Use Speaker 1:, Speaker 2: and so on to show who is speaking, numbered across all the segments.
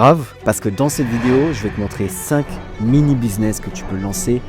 Speaker 1: grave parce que dans cette vidéo, je vais te montrer 5 mini-business que tu peux lancer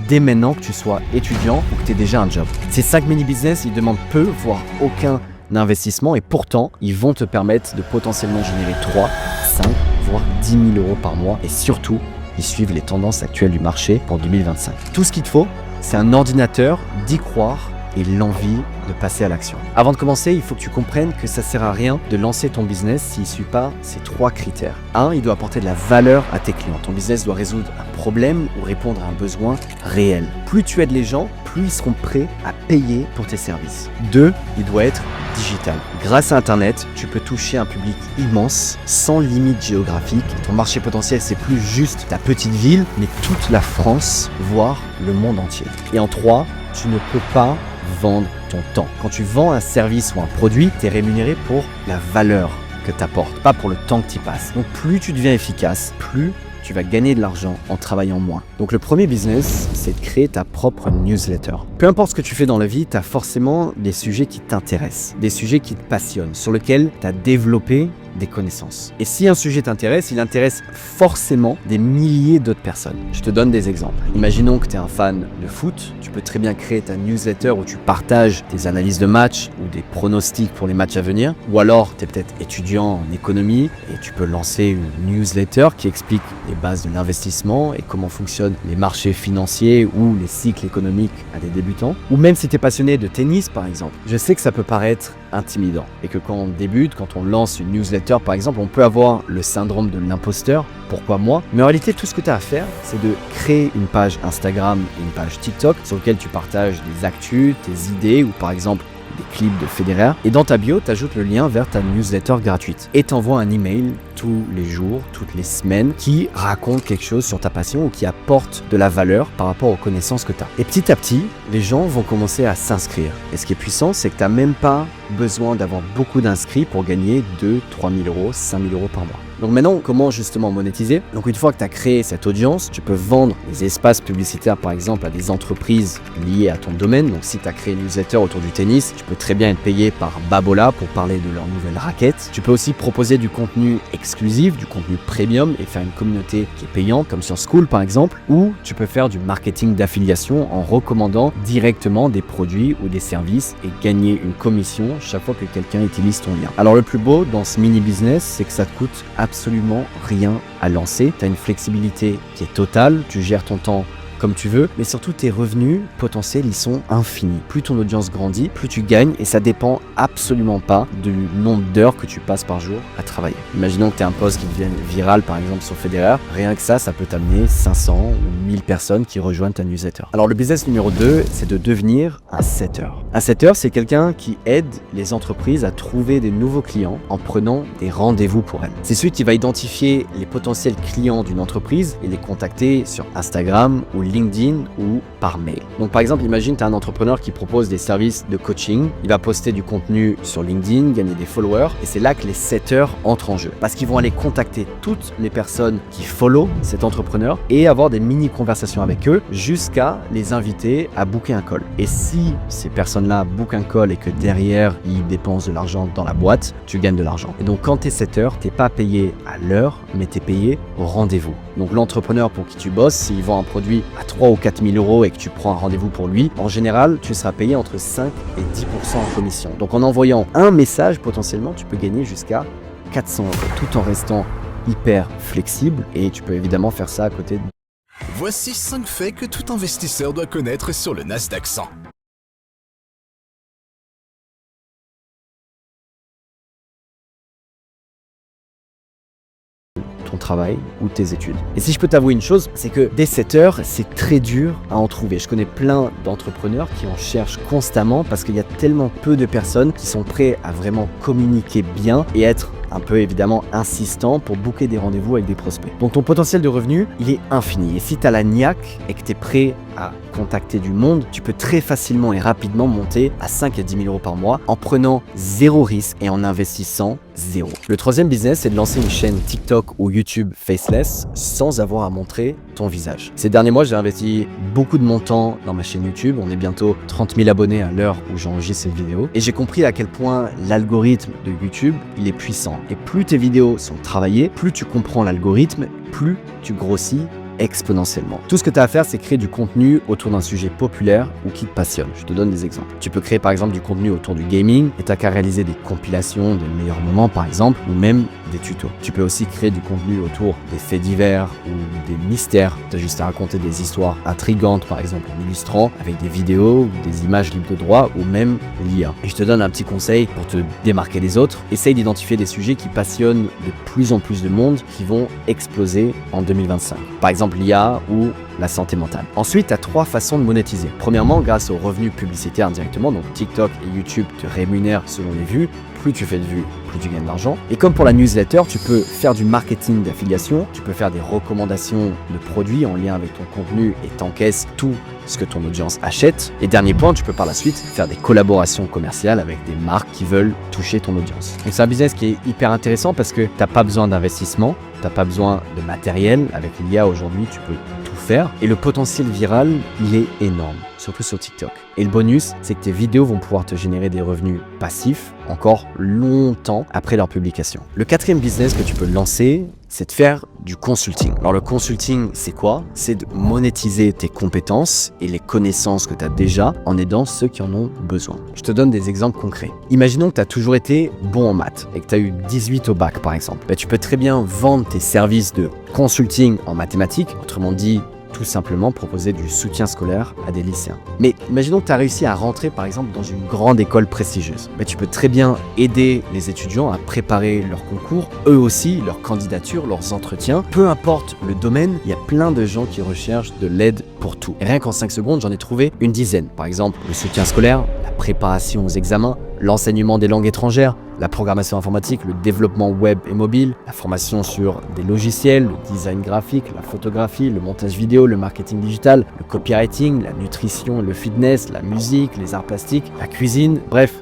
Speaker 1: dès maintenant, que tu sois étudiant ou que tu aies déjà un job. Ces 5 mini-business, ils demandent peu, voire aucun investissement et pourtant, ils vont te permettre de potentiellement générer 3, 5, voire 10 000 euros par mois et surtout, ils suivent les tendances actuelles du marché pour 2025. Tout ce qu'il te faut, c'est un ordinateur, d'y croire et l'envie de passer à l'action. Avant de commencer, il faut que tu comprennes que ça sert à rien de lancer ton business s'il ne suit pas ces 3 critères. 1, il doit apporter de la valeur à tes clients. Ton business doit résoudre un problème ou répondre à un besoin réel. Plus tu aides les gens, plus ils seront prêts à payer pour tes services. 2, il doit être digital. Grâce à Internet, tu peux toucher un public immense, sans limite géographique. Ton marché potentiel, c'est plus juste ta petite ville, mais toute la France, voire le monde entier. Et en 3, tu ne peux pas vendre ton temps. Quand tu vends un service ou un produit, tu es rémunéré pour la valeur que tu apportes, pas pour le temps que tu y passes. Donc plus tu deviens efficace, plus tu vas gagner de l'argent en travaillant moins. Donc le premier business, c'est de créer ta propre newsletter. Peu importe ce que tu fais dans la vie, tu as forcément des sujets qui t'intéressent, des sujets qui te passionnent, sur lesquels tu as développé des connaissances. Et si un sujet t'intéresse, il intéresse forcément des milliers d'autres personnes. Je te donne des exemples. Imaginons que tu es un fan de foot, tu peux très bien créer ta newsletter où tu partages tes analyses de matchs ou des pronostics pour les matchs à venir. Ou alors, tu es peut-être étudiant en économie et tu peux lancer une newsletter qui explique les bases de l'investissement et comment fonctionnent les marchés financiers ou les cycles économiques à des débutants. Ou même si tu es passionné de tennis, par exemple. Je sais que ça peut paraître intimidant et que quand on débute, quand on lance une newsletter par exemple, on peut avoir le syndrome de l'imposteur, pourquoi moi? Mais en réalité, tout ce que tu as à faire, c'est de créer une page Instagram et une page TikTok sur laquelle tu partages des actus, tes idées ou par exemple des clips de Federer. Et dans ta bio, tu ajoutes le lien vers ta newsletter gratuite. Et t'envoies un email tous les jours, toutes les semaines, qui raconte quelque chose sur ta passion ou qui apporte de la valeur par rapport aux connaissances que tu as. Et petit à petit, les gens vont commencer à s'inscrire. Et ce qui est puissant, c'est que tu n'as même pas besoin d'avoir beaucoup d'inscrits pour gagner 2, 3 000 euros, 5 000 euros par mois. Donc maintenant, comment justement monétiser? Donc une fois que tu as créé cette audience, tu peux vendre des espaces publicitaires par exemple à des entreprises liées à ton domaine. Donc si tu as créé une newsletter autour du tennis, tu peux très bien être payé par Babola pour parler de leur nouvelle raquette. Tu peux aussi proposer du contenu exclusif, du contenu premium et faire une communauté qui est payante comme sur Skool par exemple. Ou tu peux faire du marketing d'affiliation en recommandant directement des produits ou des services et gagner une commission chaque fois que quelqu'un utilise ton lien. Alors le plus beau dans ce mini business, c'est que ça te coûte absolument rien à lancer. Tu as une flexibilité qui est totale, tu gères ton temps comme tu veux, mais surtout tes revenus potentiels, ils sont infinis. Plus ton audience grandit, plus tu gagnes et ça dépend absolument pas du nombre d'heures que tu passes par jour à travailler. Imaginons que tu as un post qui devienne viral par exemple sur Federer, rien que ça peut t'amener 500 ou 1000 personnes qui rejoignent ta newsletter. Alors le business numéro 2, c'est de devenir un setter. Un setter, c'est quelqu'un qui aide les entreprises à trouver des nouveaux clients en prenant des rendez-vous pour elles. C'est celui qui va identifier les potentiels clients d'une entreprise et les contacter sur Instagram ou LinkedIn ou par mail. Donc par exemple, imagine tu as un entrepreneur qui propose des services de coaching, il va poster du contenu sur LinkedIn, gagner des followers et c'est là que les setters entrent en jeu parce qu'ils vont aller contacter toutes les personnes qui follow cet entrepreneur et avoir des mini conversations avec eux jusqu'à les inviter à booker un call. Et si ces personnes-là bookent un call et que derrière ils dépensent de l'argent dans la boîte, tu gagnes de l'argent. Et donc quand tu es setter, tu n'es pas payé à l'heure, mais tu es payé au rendez-vous. Donc l'entrepreneur pour qui tu bosses, s'il vend un produit à 3 ou 4 000 euros et que tu prends un rendez-vous pour lui, en général, tu seras payé entre 5 et 10% en commission. Donc en envoyant un message, potentiellement, tu peux gagner jusqu'à 400 euros, tout en restant hyper flexible et tu peux évidemment faire ça à côté de...
Speaker 2: Voici 5 faits que tout investisseur doit connaître sur le Nasdaq 100.
Speaker 1: ton travail ou tes études. Et si je peux t'avouer une chose, c'est que des setters, c'est très dur à en trouver. Je connais plein d'entrepreneurs qui en cherchent constamment parce qu'il y a tellement peu de personnes qui sont prêts à vraiment communiquer bien et être un peu évidemment insistant pour booker des rendez-vous avec des prospects. Donc ton potentiel de revenu, il est infini. Et si tu as la niaque et que tu es prêt à contacter du monde, tu peux très facilement et rapidement monter à 5 à 10 000 euros par mois en prenant zéro risque et en investissant zéro. Le troisième business, c'est de lancer une chaîne TikTok ou YouTube faceless sans avoir à montrer ton visage. Ces derniers mois, j'ai investi beaucoup de mon temps dans ma chaîne YouTube. On est bientôt 30 000 abonnés à l'heure où j'enregistre cette vidéo. Et j'ai compris à quel point l'algorithme de YouTube, il est puissant. différent. Et plus tes vidéos sont travaillées, plus tu comprends l'algorithme, plus tu grossis exponentiellement. Tout ce que tu as à faire, c'est créer du contenu autour d'un sujet populaire ou qui te passionne. Je te donne des exemples. Tu peux créer par exemple du contenu autour du gaming et tu n'as qu'à réaliser des compilations des meilleurs moments par exemple, ou même des tutos. Tu peux aussi créer du contenu autour des faits divers ou des mystères. Tu as juste à raconter des histoires intrigantes par exemple en illustrant avec des vidéos ou des images libres de droit ou même l'IA. Et je te donne un petit conseil pour te démarquer des autres. Essaye d'identifier des sujets qui passionnent de plus en plus de monde qui vont exploser en 2025. Par exemple l'IA ou la santé mentale. Ensuite, tu as 3 façons de monétiser. Premièrement, grâce aux revenus publicitaires directement, donc TikTok et YouTube te rémunèrent selon les vues. Plus tu fais de vues, plus tu gagnes d'argent. Et comme pour la newsletter, tu peux faire du marketing d'affiliation, tu peux faire des recommandations de produits en lien avec ton contenu et t'encaisses tout ce que ton audience achète. Et dernier point, tu peux par la suite faire des collaborations commerciales avec des marques qui veulent toucher ton audience. Donc c'est un business qui est hyper intéressant parce que tu n'as pas besoin d'investissement, tu n'as pas besoin de matériel. Avec l'IA aujourd'hui, tu peux tout faire. Et le potentiel viral, il est énorme, surtout sur TikTok. Et le bonus, c'est que tes vidéos vont pouvoir te générer des revenus passifs encore longtemps après leur publication. Le 4e business que tu peux lancer, c'est de faire du consulting. Alors le consulting, c'est quoi? C'est de monétiser tes compétences et les connaissances que tu as déjà en aidant ceux qui en ont besoin. Je te donne des exemples concrets. Imaginons que tu as toujours été bon en maths et que tu as eu 18 au bac par exemple. Tu peux très bien vendre tes services de consulting en mathématiques, autrement dit, tout simplement proposer du soutien scolaire à des lycéens. Mais imaginons que tu as réussi à rentrer par exemple dans une grande école prestigieuse. Tu peux très bien aider les étudiants à préparer leurs concours, eux aussi, leurs candidatures, leurs entretiens. Peu importe le domaine, il y a plein de gens qui recherchent de l'aide pour tout. Et rien qu'en 5 secondes, j'en ai trouvé une dizaine. Par exemple, le soutien scolaire, la préparation aux examens, l'enseignement des langues étrangères, la programmation informatique, le développement web et mobile, la formation sur des logiciels, le design graphique, la photographie, le montage vidéo, le marketing digital, le copywriting, la nutrition, le fitness, la musique, les arts plastiques, la cuisine, bref,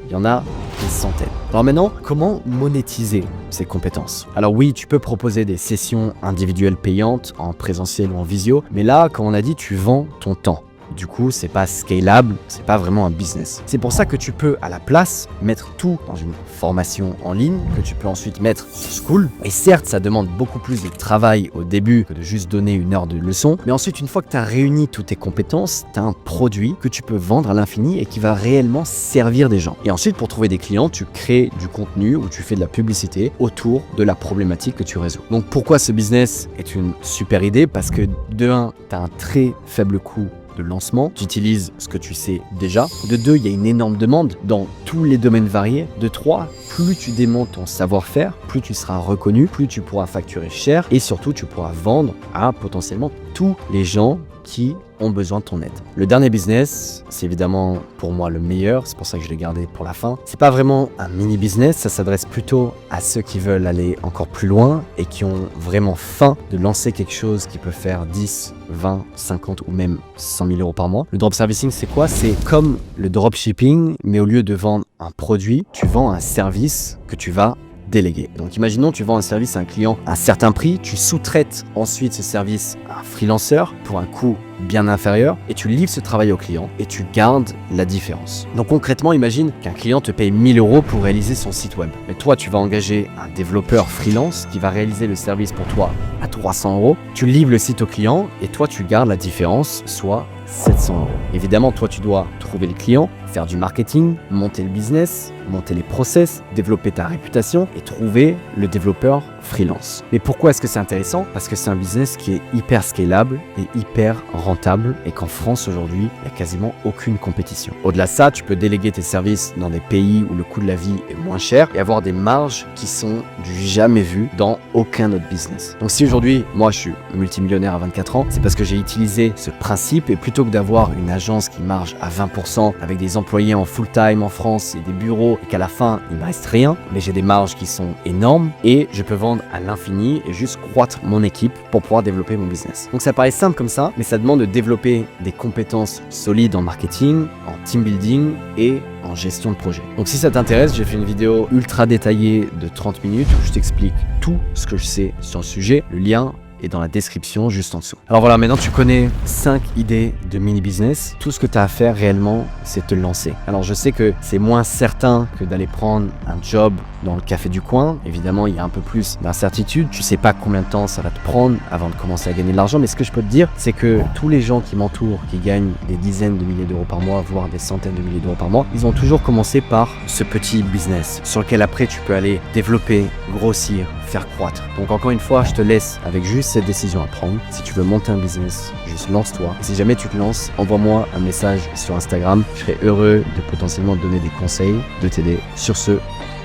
Speaker 1: il y en a des centaines. Alors maintenant, comment monétiser ces compétences? Alors oui, tu peux proposer des sessions individuelles payantes en présentiel ou en visio, mais là, comme on a dit, tu vends ton temps. Du coup, c'est pas scalable, c'est pas vraiment un business. C'est pour ça que tu peux, à la place, mettre tout dans une formation en ligne, que tu peux ensuite mettre sur School. Et certes, ça demande beaucoup plus de travail au début que de juste donner une heure de leçon. Mais ensuite, une fois que tu as réuni toutes tes compétences, tu as un produit que tu peux vendre à l'infini et qui va réellement servir des gens. Et ensuite, pour trouver des clients, tu crées du contenu ou tu fais de la publicité autour de la problématique que tu résous. Donc pourquoi ce business est une super idée? Parce que de 1, tu as un très faible coût de lancement, tu utilises ce que tu sais déjà. De 2, il y a une énorme demande dans tous les domaines variés. De 3, plus tu démontes ton savoir-faire, plus tu seras reconnu, plus tu pourras facturer cher et surtout tu pourras vendre à potentiellement tous les gens qui ont besoin de ton aide. Le dernier business, c'est évidemment pour moi le meilleur, c'est pour ça que je l'ai gardé pour la fin. C'est pas vraiment un mini business, ça s'adresse plutôt à ceux qui veulent aller encore plus loin et qui ont vraiment faim de lancer quelque chose qui peut faire 10, 20, 50 ou même 100 000 euros par mois. Le drop servicing, c'est quoi? C'est comme le dropshipping, mais au lieu de vendre un produit, tu vends un service que tu vas délégué. Donc imaginons tu vends un service à un client à un certain prix, tu sous-traites ensuite ce service à un freelanceur pour un coût bien inférieur et tu livres ce travail au client et tu gardes la différence. Donc concrètement, imagine qu'un client te paye 1 000 € pour réaliser son site web. Mais toi, tu vas engager un développeur freelance qui va réaliser le service pour toi à 300 €. Tu livres le site au client et toi, tu gardes la différence, soit 700 €. Évidemment, toi, tu dois trouver les clients, faire du marketing, monter le business, monter les process, développer ta réputation et trouver le développeur freelance. Mais pourquoi est-ce que c'est intéressant? Parce que c'est un business qui est hyper scalable et hyper rentable et qu'en France aujourd'hui, il n'y a quasiment aucune compétition. Au-delà de ça, tu peux déléguer tes services dans des pays où le coût de la vie est moins cher et avoir des marges qui sont du jamais vu dans aucun autre business. Donc si aujourd'hui, moi je suis multimillionnaire à 24 ans, c'est parce que j'ai utilisé ce principe et plutôt que d'avoir une agence qui marge à 20% avec des employés en full-time en France et des bureaux et qu'à la fin, il ne me reste rien, mais j'ai des marges qui sont énormes et je peux vendre à l'infini et juste croître mon équipe pour pouvoir développer mon business. Donc ça paraît simple comme ça, mais ça demande de développer des compétences solides en marketing, en team building et en gestion de projet. Donc si ça t'intéresse, j'ai fait une vidéo ultra détaillée de 30 minutes où je t'explique tout ce que je sais sur le sujet. Le lien est dans la description juste en dessous. Alors voilà, maintenant tu connais 5 idées de mini-business. Tout ce que tu as à faire réellement, c'est te lancer. Alors je sais que c'est moins certain que d'aller prendre un job dans le café du coin. Évidemment, il y a un peu plus d'incertitude. Tu sais pas combien de temps ça va te prendre avant de commencer à gagner de l'argent. Mais ce que je peux te dire, c'est que tous les gens qui m'entourent, qui gagnent des dizaines de milliers d'euros par mois, voire des centaines de milliers d'euros par mois, ils ont toujours commencé par ce petit business sur lequel après tu peux aller développer, grossir, faire croître. Donc encore une fois, je te laisse avec juste cette décision à prendre. Si tu veux monter un business, juste lance-toi. Et si jamais tu te lances, envoie-moi un message sur Instagram. Je serai heureux de potentiellement te donner des conseils, de t'aider. Sur ce,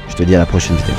Speaker 1: je te dis à la prochaine vidéo.